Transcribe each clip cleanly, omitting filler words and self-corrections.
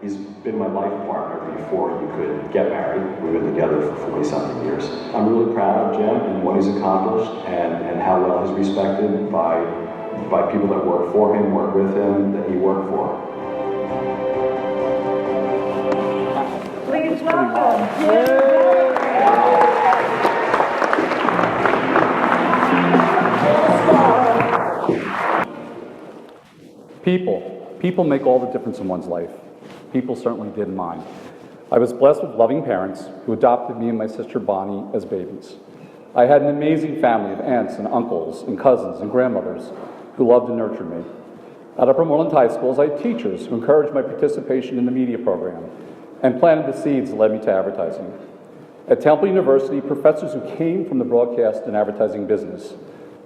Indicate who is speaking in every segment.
Speaker 1: He's been my life partner before you could get married. We've been together for 40-something years. I'm really proud of Jim and what he's accomplished and how well he's respected by people that work for him, work with him, that he worked for.
Speaker 2: Please welcome
Speaker 3: People make all the difference in one's life. People certainly did in mine. I was blessed with loving parents who adopted me and my sister Bonnie as babies. I had an amazing family of aunts and uncles and cousins and grandmothers who loved and nurtured me. At Upper Moreland High Schools, I had teachers who encouraged my participation in the media program and planted the seeds that led me to advertising. At Temple University, professors who came from the broadcast and advertising business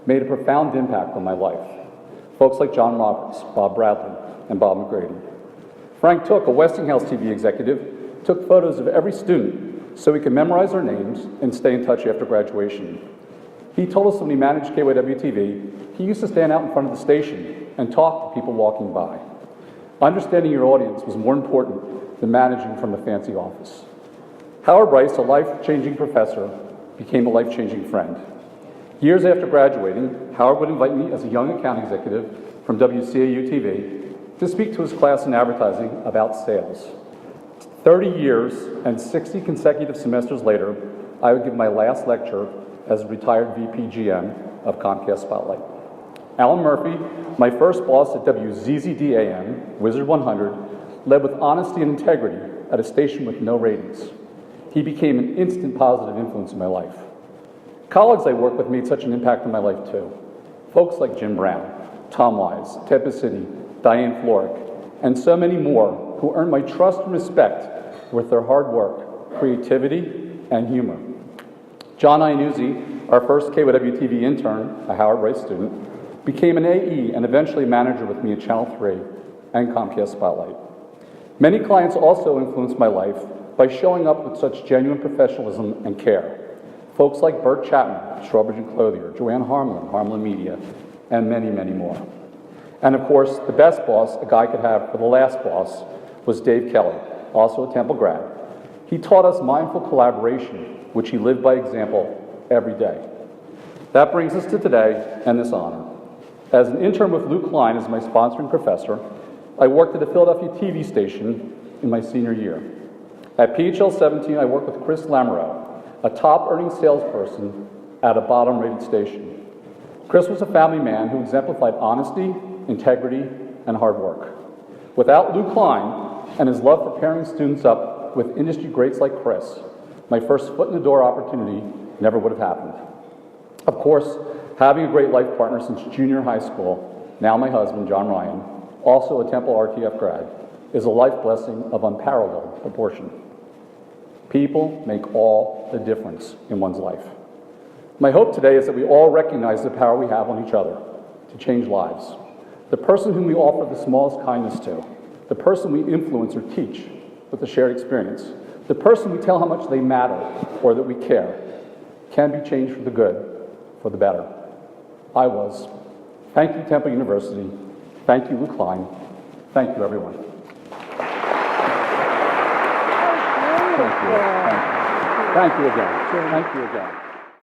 Speaker 3: made a profound impact on my life. Folks like John Roberts, Bob Bradley, and Bob McGrady. Frank Took, a Westinghouse TV executive, took photos of every student so we could memorize their names and stay in touch after graduation. He told us when he managed KYW-TV, he used to stand out in front of the station and talk to people walking by. Understanding your audience was more important than managing from a fancy office. Howard Rice, a life-changing professor, became a life-changing friend. Years after graduating, Howard would invite me as a young account executive from WCAU-TV to speak to his class in advertising about sales. 30 years and 60 consecutive semesters later, I would give my last lecture as a retired VP GM of Comcast Spotlight. Alan Murphy, my first boss at WZZD-AM, Wizard 100, led with honesty and integrity at a station with no ratings. He became an instant positive influence in my life. Colleagues I worked with made such an impact on my life too. Folks like Jim Brown, Tom Wise, Ted City, Diane Florick, and so many more who earned my trust and respect with their hard work, creativity, and humor. John Iannuzzi, our first KYW-TV intern, a Howard Rice student, became an AE and eventually a manager with me at Channel 3 and Comcast Spotlight. Many clients also influenced my life by showing up with such genuine professionalism and care. Folks like Bert Chapman, Strawbridge and Clothier, Joanne Harmlin, Harmlin Media, and many, many more. And of course, the best boss a guy could have for the last boss was Dave Kelly, also a Temple grad. He taught us mindful collaboration, which he lived by example every day. That brings us to today and this honor. As an intern with Luke Klein as my sponsoring professor, I worked at a Philadelphia TV station in my senior year. At PHL 17, I worked with Chris Lamoureux, a top-earning salesperson at a bottom-rated station. Chris was a family man who exemplified honesty, integrity, and hard work. Without Luke Klein and his love for pairing students up with industry greats like Chris, my first foot-in-the-door opportunity never would have happened. Of course, having a great life partner since junior high school, now my husband, John Ryan, also a Temple RTF grad, is a life blessing of unparalleled proportion. People make all the difference in one's life. My hope today is that we all recognize the power we have on each other to change lives. The person whom we offer the smallest kindness to, the person we influence or teach with a shared experience, the person we tell how much they matter or that we care, can be changed for the good, for the better. I was. Thank you, Temple University. Thank you, Luke Klein. Thank you, everyone. Thank you. Thank you again. Thank you again.